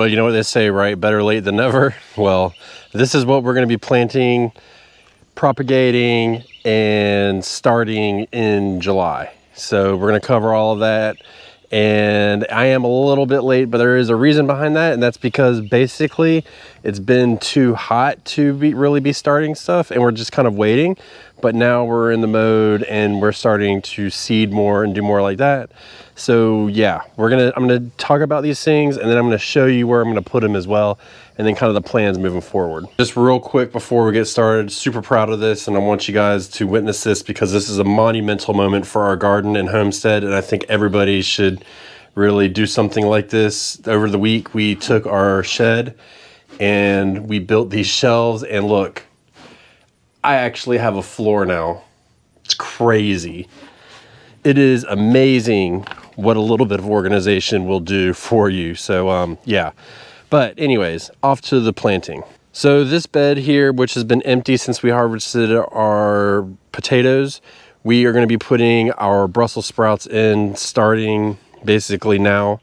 Well, you know what they say, right? Better late than never. Well, this is what we're going to be planting, propagating, and starting in July. So we're going to cover all of that. And I am a little bit late, but there is a reason behind that, and that's because basically it's been too hot to really be starting stuff, and we're just kind of waiting. But now we're in the mode and we're starting to seed more and do more like that. So yeah, I'm gonna talk about these things, and then I'm gonna show you where I'm gonna put them as well, and then kind of the plans moving forward. Just real quick before we get started, super proud of this, and I want you guys to witness this because this is a monumental moment for our garden and homestead, and I think everybody should really do something like this. Over the week, we took our shed and we built these shelves, and look, I actually have a floor now. It's crazy. It is amazing what a little bit of organization will do for you. So yeah, but anyways, off to the planting. So this bed here, which has been empty since we harvested our potatoes, we are going to be putting our Brussels sprouts in starting basically now.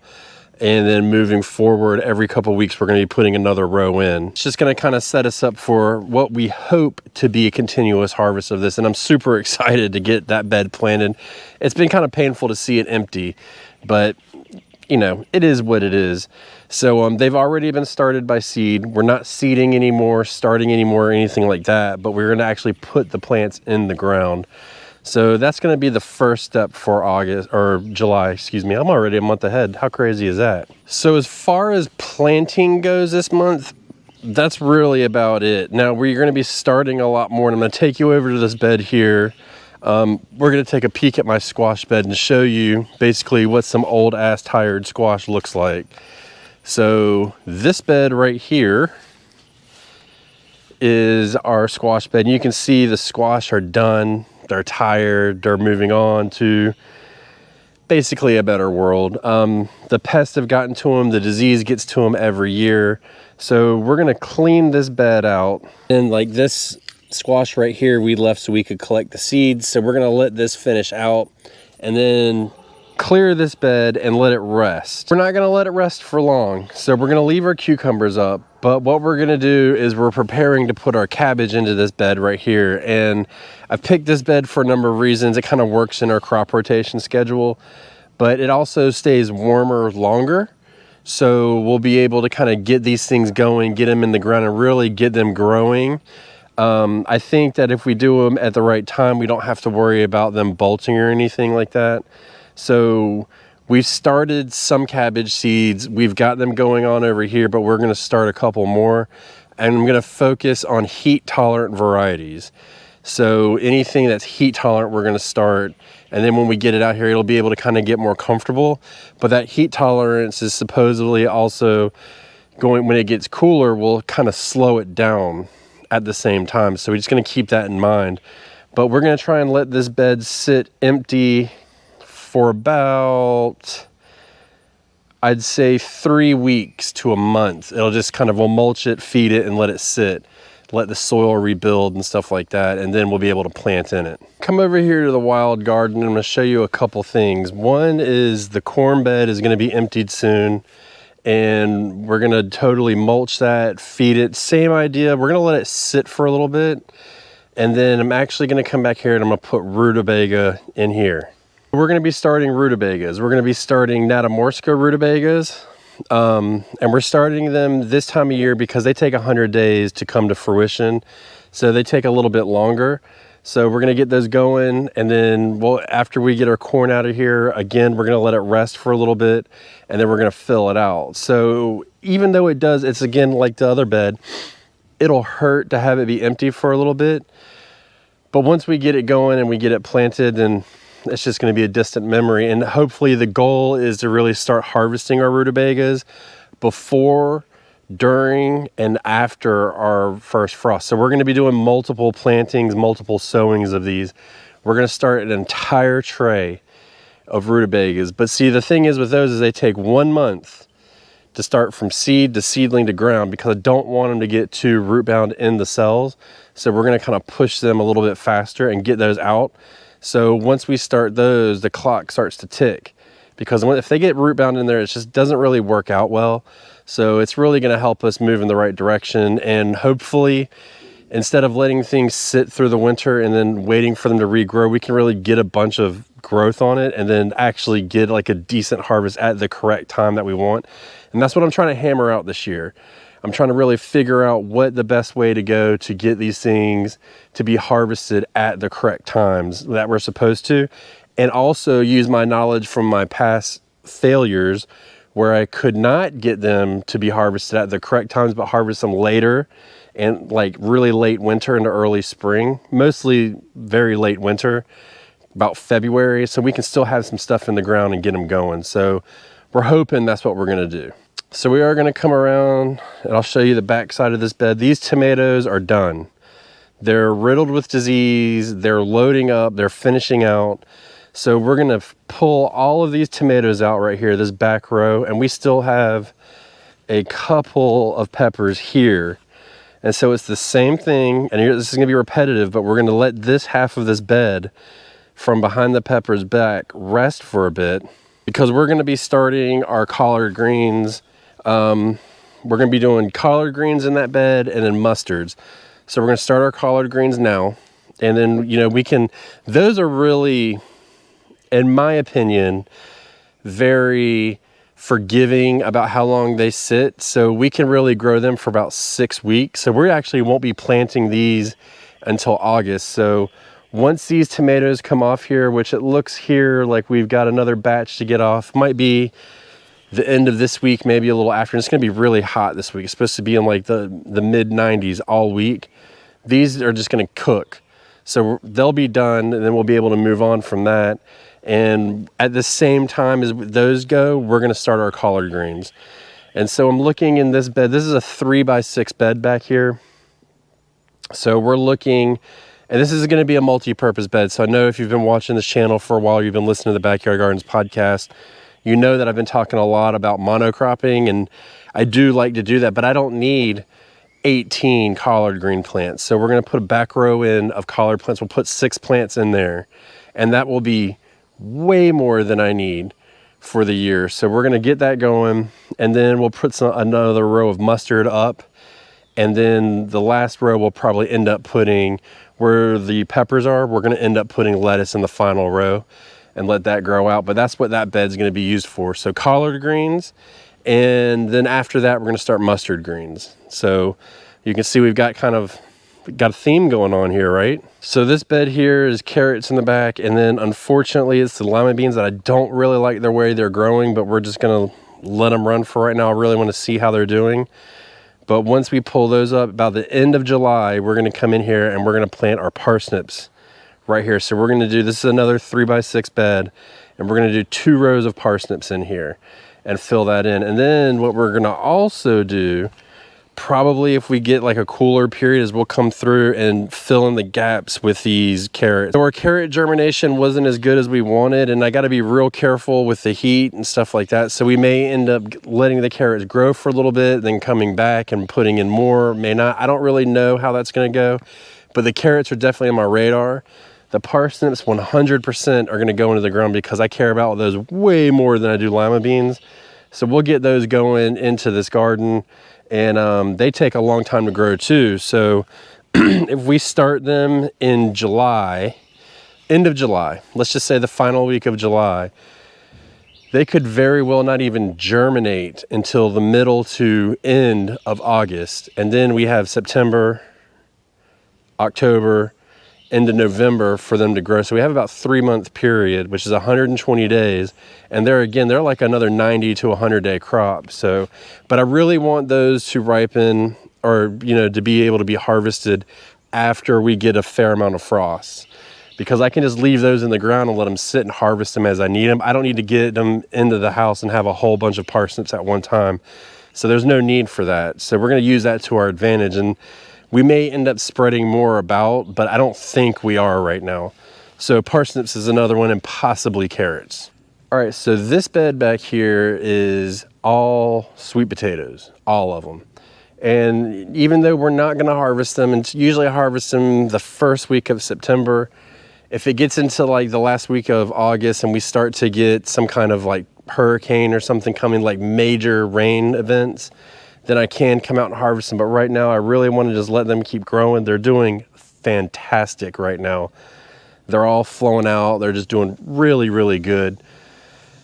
And then moving forward, every couple of weeks, we're going to be putting another row in. It's just going to kind of set us up for what we hope to be a continuous harvest of this. And I'm super excited to get that bed planted. It's been kind of painful to see it empty, but you know, it is what it is. So they've already been started by seed. We're not seeding anymore, starting anymore, or anything like that, but we're going to actually put the plants in the ground. So that's going to be the first step for August or July, excuse me. I'm already a month ahead. How crazy is that? So as far as planting goes this month, that's really about it. Now we're going to be starting a lot more, and I'm going to take you over to this bed here. We're going to take a peek at my squash bed and show you basically what some old ass tired squash looks like. So this bed right here is our squash bed. And you can see the squash are done. They're tired, they're moving on to basically a better world. The pests have gotten to them, the disease gets to them every year. So we're gonna clean this bed out. And like this squash right here, we left so we could collect the seeds. So we're gonna let this finish out and then clear this bed and let it rest. We're not gonna let it rest for long. So we're gonna leave our cucumbers up, but what we're gonna do is we're preparing to put our cabbage into this bed right here. And I've picked this bed for a number of reasons. It kind of works in our crop rotation schedule, but it also stays warmer longer. So we'll be able to kind of get these things going, get them in the ground and really get them growing. I think that if we do them at the right time, we don't have to worry about them bolting or anything like that. So we've started some cabbage seeds. We've got them going on over here, but we're going to start a couple more. And I'm going to focus on heat tolerant varieties. So anything that's heat tolerant, we're going to start. And then when we get it out here, it'll be able to kind of get more comfortable. But that heat tolerance is supposedly also going, when it gets cooler, will kind of slow it down at the same time. So we're just going to keep that in mind. But we're going to try and let this bed sit empty for about, I'd say 3 weeks to a month. It'll just kind of, we'll mulch it, feed it, and let it sit. Let the soil rebuild and stuff like that, and then we'll be able to plant in it. Come over here to the wild garden. I'm gonna show you a couple things. One is the corn bed is gonna be emptied soon, and we're gonna totally mulch that, feed it. Same idea, we're gonna let it sit for a little bit, and then I'm actually gonna come back here and I'm gonna put rutabaga in here. We're going to be starting rutabagas. We're going to be starting Natamorska rutabagas. And we're starting them this time of year because they take 100 days to come to fruition. So they take a little bit longer. So we're going to get those going. And then after we get our corn out of here, again, we're going to let it rest for a little bit. And then we're going to fill it out. So even though it's again like the other bed, it'll hurt to have it be empty for a little bit. But once we get it going and we get it planted, then it's just going to be a distant memory. And hopefully the goal is to really start harvesting our rutabagas before, during, and after our first frost. So we're going to be doing multiple plantings, multiple sowings of these. We're going to start an entire tray of rutabagas. But see, the thing is with those is they take 1 month to start from seed to seedling to ground, because I don't want them to get too root bound in the cells. So we're going to kind of push them a little bit faster and get those out. So once we start those, the clock starts to tick, because if they get root bound in there, it just doesn't really work out well. So it's really going to help us move in the right direction, and hopefully, instead of letting things sit through the winter and then waiting for them to regrow, we can really get a bunch of growth on it and then actually get like a decent harvest at the correct time that we want. And that's what I'm trying to hammer out this year. I'm trying to really figure out what the best way to go to get these things to be harvested at the correct times that we're supposed to, and also use my knowledge from my past failures where I could not get them to be harvested at the correct times, but harvest them later and like really late winter into early spring, mostly very late winter, about February, so we can still have some stuff in the ground and get them going. So we're hoping that's what we're gonna do. So we are gonna come around and I'll show you the back side of this bed. These tomatoes are done. They're riddled with disease, they're loading up, they're finishing out. So we're gonna pull all of these tomatoes out right here, this back row, and we still have a couple of peppers here. And so it's the same thing, and this is gonna be repetitive, but we're gonna let this half of this bed from behind the peppers back rest for a bit, because we're gonna be starting our collard greens. We're gonna be doing collard greens in that bed and then mustards. So we're gonna start our collard greens now. And then, you know, those are really, in my opinion, very forgiving about how long they sit, so we can really grow them for about 6 weeks. So we actually won't be planting these until August. So once these tomatoes come off here, which it looks here like we've got another batch to get off, might be the end of this week, maybe a little after. And it's gonna be really hot this week. It's supposed to be in like the mid 90s all week. These are just gonna cook, so they'll be done, and then we'll be able to move on from that. And at the same time as those go, we're gonna start our collard greens. And so I'm looking in this bed. This is a 3x6 bed back here. So we're looking, and this is gonna be a multi-purpose bed. So I know if you've been watching this channel for a while, you've been listening to the Backyard Gardens podcast, you know that I've been talking a lot about monocropping, and I do like to do that, but I don't need 18 collard green plants. So we're gonna put a back row in of collard plants. We'll put 6 plants in there, and that will be way more than I need for the year. So we're gonna get that going, and then we'll put another row of mustard up, and then the last row we'll probably end up putting, where the peppers are, we're gonna end up putting lettuce in the final row and let that grow out. But that's what that bed's gonna be used for. So collard greens, and then after that we're gonna start mustard greens. So you can see we've got a theme going on here, right? So this bed here is carrots in the back, and then unfortunately it's the lima beans that I don't really like the way they're growing, but we're just gonna let them run for right now. I really want to see how they're doing. But once we pull those up, about the end of July, we're gonna come in here and we're gonna plant our parsnips right here. So we're gonna do, this is another 3x6 bed, and we're gonna do 2 rows of parsnips in here and fill that in. And then what we're gonna also do, probably if we get like a cooler period, is we'll come through and fill in the gaps with these carrots. So our carrot germination wasn't as good as we wanted, and I got to be real careful with the heat and stuff like that. So we may end up letting the carrots grow for a little bit, then coming back and putting in more, may not. I don't really know how that's going to go, but the carrots are definitely on my radar. The parsnips 100% are going to go into the ground because I care about those way more than I do lima beans. So we'll get those going into this garden. And they take a long time to grow too. So if we start them in July, end of July, let's just say the final week of July, they could very well not even germinate until the middle to end of August. And then we have September, October, into November for them to grow. So we have about 3-month period, which is 120 days. And they're like another 90 to 100 day crop. So, but I really want those to ripen, or, you know, to be able to be harvested after we get a fair amount of frost, because I can just leave those in the ground and let them sit and harvest them as I need them. I don't need to get them into the house and have a whole bunch of parsnips at one time. So there's no need for that. So we're going to use that to our advantage. And we may end up spreading more about, but I don't think we are right now. So parsnips is another one, and possibly carrots. All right, so this bed back here is all sweet potatoes, all of them. And even though we're not gonna harvest them, and usually I harvest them the first week of September, if it gets into like the last week of August and we start to get some kind of like hurricane or something coming, like major rain events, then I can come out and harvest them. But right now I really want to just let them keep growing. They're doing fantastic right now. They're all flowing out. They're just doing really, really good.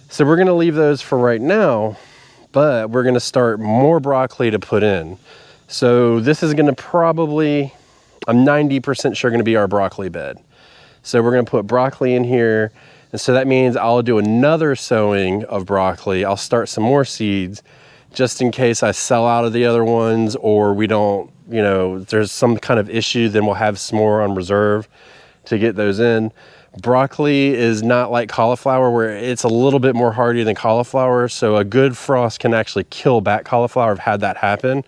So we're going to leave those for right now, but we're going to start more broccoli to put in. So this is going to probably, I'm 90% sure, going to be our broccoli bed. So we're going to put broccoli in here. And so that means I'll do another sowing of broccoli. I'll start some more seeds just in case I sell out of the other ones, or we don't, you know, there's some kind of issue, then we'll have some more on reserve to get those in. Broccoli is not like cauliflower, where it's a little bit more hardy than cauliflower. So a good frost can actually kill back cauliflower. I've had that happen.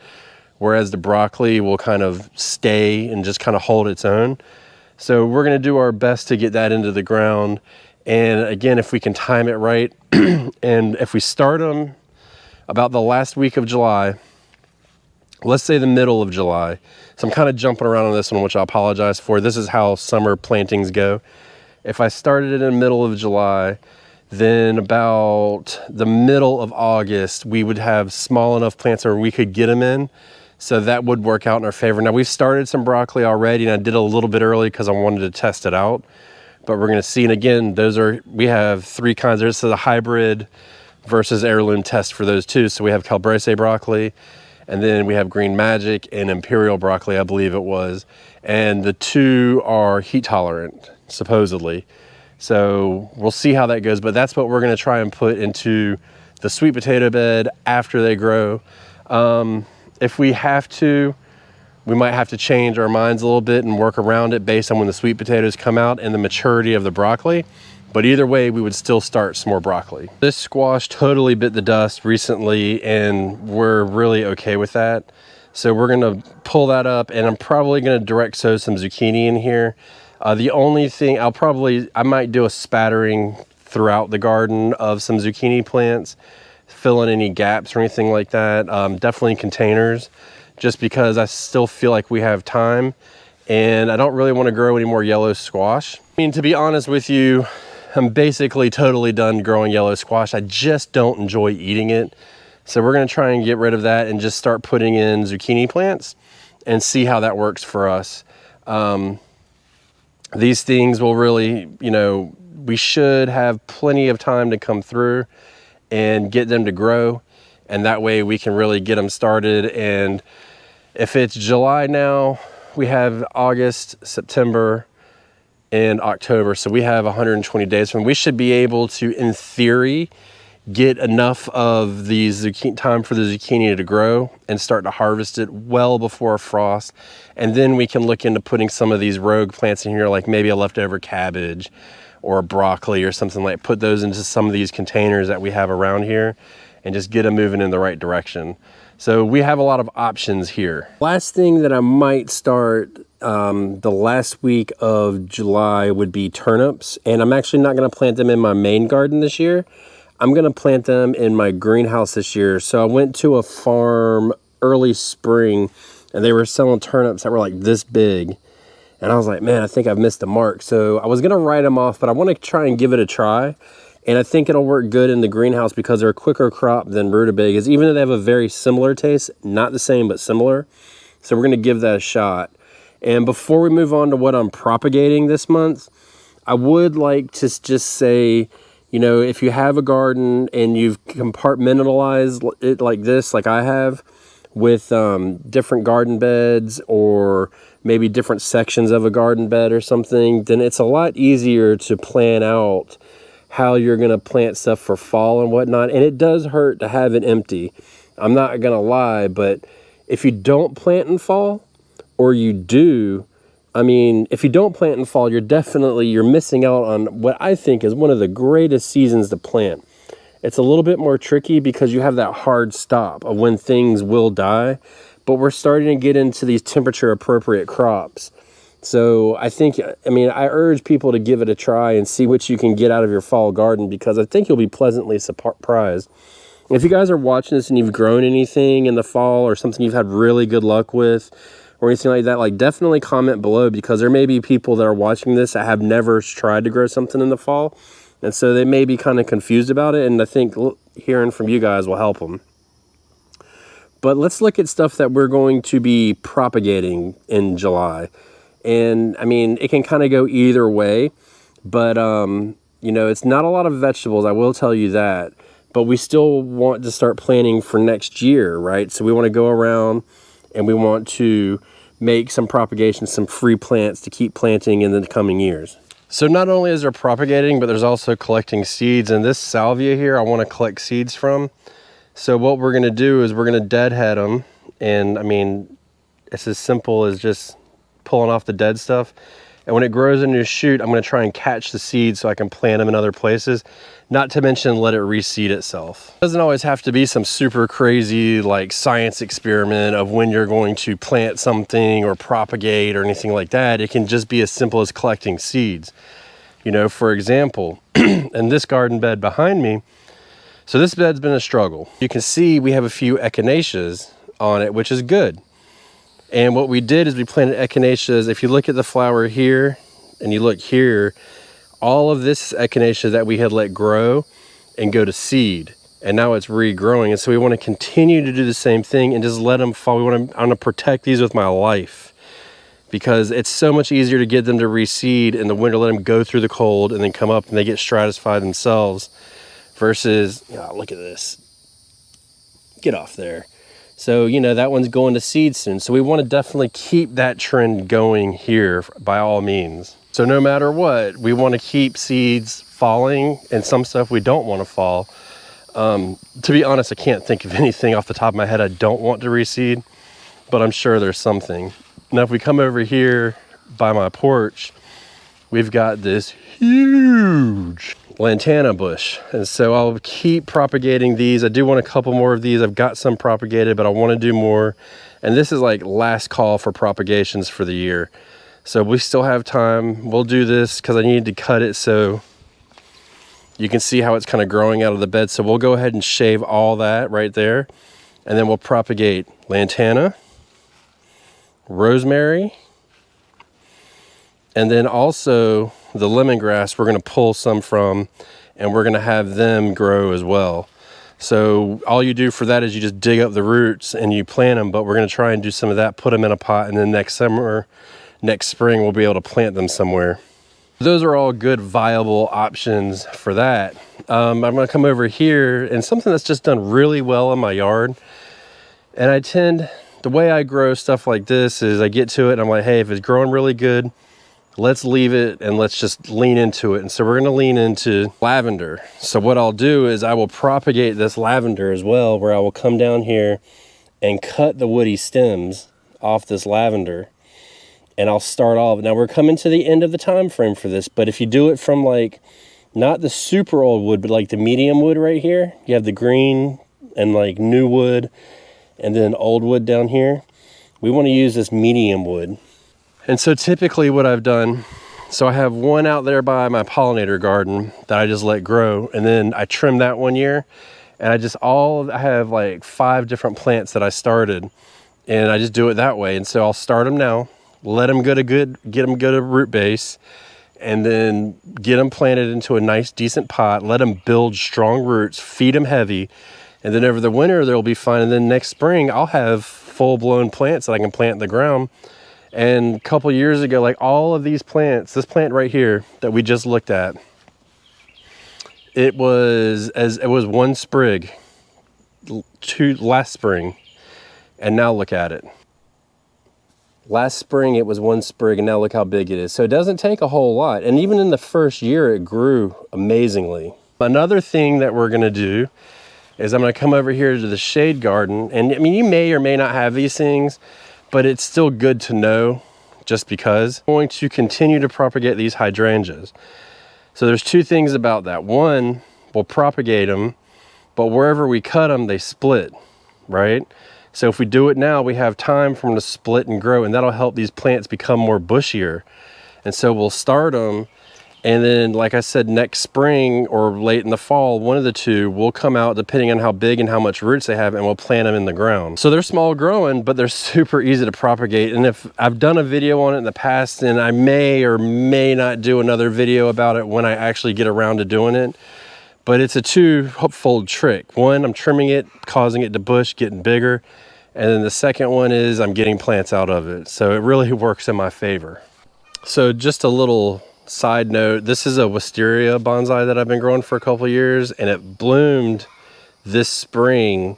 Whereas the broccoli will kind of stay and just kind of hold its own. So we're going to do our best to get that into the ground. And again, if we can time it right, and if we start them about the last week of July, let's say the middle of July. So I'm kind of jumping around on this one, which I apologize for. This is how summer plantings go. If I started it in the middle of July, then about the middle of August, we would have small enough plants where we could get them in. So that would work out in our favor. Now we've started some broccoli already, and I did a little bit early because I wanted to test it out. But we're going to see, and again, we have three kinds. This is a hybrid versus heirloom test for those two. So we have Calabrese broccoli, and then we have Green Magic and Imperial broccoli, I believe it was. And the two are heat tolerant, supposedly. So we'll see how that goes, but that's what we're going to try and put into the sweet potato bed after they grow. If we have to, we might have to change our minds a little bit and work around it based on when the sweet potatoes come out and the maturity of the broccoli. But either way, we would still start some more broccoli. This squash totally bit the dust recently, and we're really okay with that. So we're gonna pull that up, and I'm probably gonna direct sow some zucchini in here. The only thing I might do a spattering throughout the garden of some zucchini plants, fill in any gaps or anything like that. Definitely containers, just because I still feel like we have time, and I don't really want to grow any more yellow squash. I mean, to be honest with you, I'm basically totally done growing yellow squash. I just don't enjoy eating it. So we're going to try and get rid of that and just start putting in zucchini plants and see how that works for us. These things will really, you know, we should have plenty of time to come through and get them to grow. And that way we can really get them started. And if it's July now, we have August, September, and October. So we have 120 days from, we should be able to, in theory, get enough of these time for the zucchini to grow and start to harvest it well before frost. And then we can look into putting some of these rogue plants in here, like maybe a leftover cabbage or a broccoli or something, like put those into some of these containers that we have around here and just get them moving in the right direction. So we have a lot of options here. Last thing that I might start the last week of July would be turnips. And I'm actually not gonna plant them in my main garden this year. I'm gonna plant them in my greenhouse this year. So I went to a farm early spring and they were selling turnips that were like this big. And I was like, man, I think I've missed the mark. So I was gonna write them off, but I wanna try and give it a try. And I think it'll work good in the greenhouse because they're a quicker crop than rutabagas, even though they have a very similar taste, not the same, but similar. So we're gonna give that a shot. And before we move on to what I'm propagating this month, I would like to just say, you know, if you have a garden and you've compartmentalized it like this, like I have, with different garden beds or maybe different sections of a garden bed or something, then it's a lot easier to plan out how you're gonna plant stuff for fall and whatnot. And it does hurt to have it empty. I'm not gonna lie, but if you don't plant in fall, or you do, I mean, if you don't plant in fall, you're missing out on what I think is one of the greatest seasons to plant. It's a little bit more tricky because you have that hard stop of when things will die, but we're starting to get into these temperature appropriate crops. So I urge people to give it a try and see what you can get out of your fall garden, because I think you'll be pleasantly surprised. If you guys are watching this and you've grown anything in the fall or something you've had really good luck with, or anything like that, like definitely comment below, because there may be people that are watching this that have never tried to grow something in the fall, And so they may be kind of confused about it, and I think hearing from you guys will help them. But let's look at stuff that we're going to be propagating in July. And I mean, it can kind of go either way, but you know, it's not a lot of vegetables, I will tell you that, but we still want to start planning for next year, right? So we want to go around and we want to make some propagation, some free plants to keep planting in the coming years. So not only is there propagating, but there's also collecting seeds. And this salvia here, I want to collect seeds from. So what we're going to do is we're going to deadhead them. And I mean, it's as simple as just pulling off the dead stuff. And when it grows into a shoot, I'm going to try and catch the seeds so I can plant them in other places. Not to mention let it reseed itself. It doesn't always have to be some super crazy like science experiment of when you're going to plant something or propagate or anything like that. It can just be as simple as collecting seeds. You know, for example, in this garden bed behind me, so this bed's been a struggle. You can see we have a few echinaceas on it, which is good. And what we did is we planted echinaceas. If you look at the flower here and you look here, all of this echinacea that we had let grow and go to seed, and now it's regrowing. And so we want to continue to do the same thing and just let them fall. I want to protect these with my life, because it's so much easier to get them to reseed in the winter, let them go through the cold and then come up and they get stratified themselves, versus, oh, look at this, get off there. So, you know, that one's going to seed soon. So we want to definitely keep that trend going here by all means. So no matter what, we want to keep seeds falling, and some stuff we don't want to fall. To be honest, I can't think of anything off the top of my head I don't want to reseed, but I'm sure there's something. Now, if we come over here by my porch, we've got this huge lantana bush, and so I'll keep propagating these. I do want a couple more of these. I've got some propagated, but I want to do more, and this is like last call for propagations for the year, so we still have time. We'll do this because I need to cut it so you can see how it's kind of growing out of the bed. So we'll go ahead and shave all that right there, and then we'll propagate lantana, rosemary, and then also the lemongrass we're going to pull some from, and we're going to have them grow as well. So all you do for that is you just dig up the roots and you plant them, but we're going to try and do some of that, put them in a pot, and then next spring we'll be able to plant them somewhere. Those are all good viable options for that. I'm going to come over here, and something that's just done really well in my yard, and the way I grow stuff like this is I get to it and I'm like, hey, if it's growing really good, let's leave it and let's just lean into it. And so we're going to lean into lavender. So what I'll do is I will propagate this lavender as well, where I will come down here and cut the woody stems off this lavender, and I'll start off. Now we're coming to the end of the time frame for this, but if you do it from like not the super old wood, but like the medium wood right here, you have the green and like new wood and then old wood down here. We want to use this medium wood. And so typically what I've done, so I have one out there by my pollinator garden that I just let grow, and then I trimmed that one year, and I have like 5 different plants that I started, and I just do it that way. And so I'll start them now, let them get them good a root base, and then get them planted into a nice decent pot, let them build strong roots, feed them heavy, and then over the winter they'll be fine. And then next spring I'll have full-blown plants that I can plant in the ground. And a couple years ago, like all of these plants, this plant right here that we just looked at, it was one sprig last spring, and now look at it. Last spring it was one sprig, and now look how big it is. So it doesn't take a whole lot, and even in the first year it grew amazingly. Another thing that we're going to do is I'm going to come over here to the shade garden, and I mean, you may or may not have these things, but it's still good to know just because. I'm going to continue to propagate these hydrangeas. So there's 2 things about that. One, we'll propagate them, but wherever we cut them, they split, right? So if we do it now, we have time for them to split and grow, and that'll help these plants become more bushier. And so we'll start them, And then, like I said, next spring or late in the fall, one of the two will come out depending on how big and how much roots they have, and we'll plant them in the ground. So they're small growing, but they're super easy to propagate. And if I've done a video on it in the past, and I may or may not do another video about it when I actually get around to doing it, but it's a two-fold trick. One, I'm trimming it, causing it to bush, getting bigger. And then the second one is I'm getting plants out of it. So it really works in my favor. So just a little side note, this is a wisteria bonsai that I've been growing for a couple of years, and it bloomed this spring.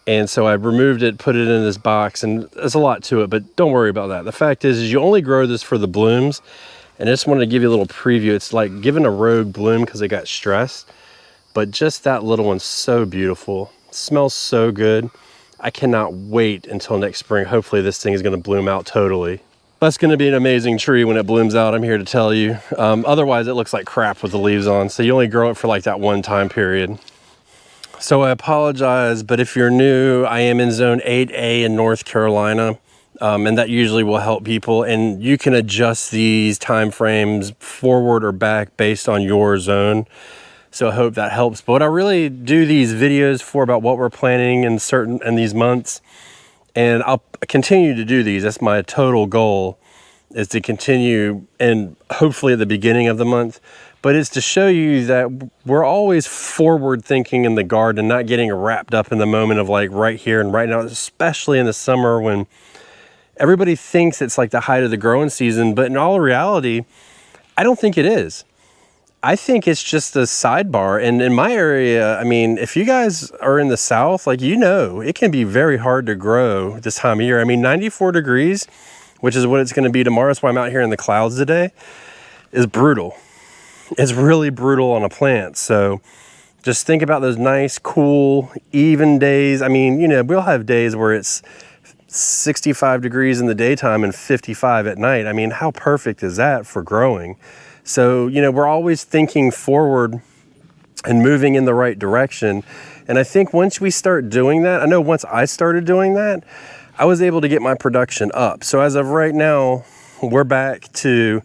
And so I removed it, put it in this box, and there's a lot to it, but don't worry about that. The fact is you only grow this for the blooms. And I just wanted to give you a little preview. It's like giving a rogue bloom because it got stressed, but just that little one's so beautiful. It smells so good. I cannot wait until next spring. Hopefully this thing is going to bloom out totally. That's going to be an amazing tree when it blooms out, I'm here to tell you. Otherwise, it looks like crap with the leaves on. So you only grow it for like that one time period. So I apologize, but if you're new, I am in zone 8A in North Carolina. And that usually will help people. And you can adjust these time frames forward or back based on your zone. So I hope that helps. But what I really do these videos for about what we're planning in these months, and I'll continue to do these. That's my total goal, is to continue, and hopefully at the beginning of the month, but it's to show you that we're always forward thinking in the garden, not getting wrapped up in the moment of like right here and right now, especially in the summer when everybody thinks it's like the height of the growing season, but in all reality, I don't think it is. I think it's just a sidebar. And in my area, I mean, if you guys are in the South, like, you know, it can be very hard to grow this time of year. I mean, 94 degrees, which is what it's going to be tomorrow. That's why I'm out here in the clouds today, is brutal. It's really brutal on a plant. So just think about those nice, cool, even days. I mean, you know, we'll have days where it's 65 degrees in the daytime and 55 at night. I mean, how perfect is that for growing? So, you know, we're always thinking forward and moving in the right direction. And I think once we start doing that, I know once I started doing that, I was able to get my production up. So as of right now, we're back to,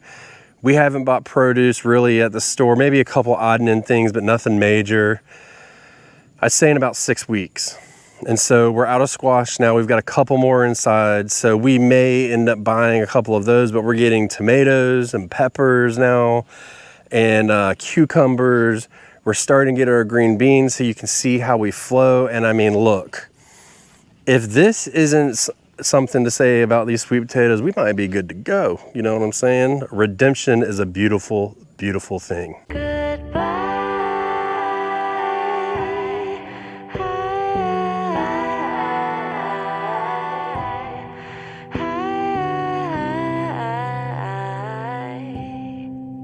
we haven't bought produce really at the store, maybe a couple odd and end things, but nothing major. I'd say in about 6 weeks. And so we're out of squash now. We've got a couple more inside. So we may end up buying a couple of those, but we're getting tomatoes and peppers now and cucumbers. We're starting to get our green beans so you can see how we flow. And I mean, look, if this isn't something to say about these sweet potatoes, we might be good to go. You know what I'm saying? Redemption is a beautiful, beautiful thing. Goodbye.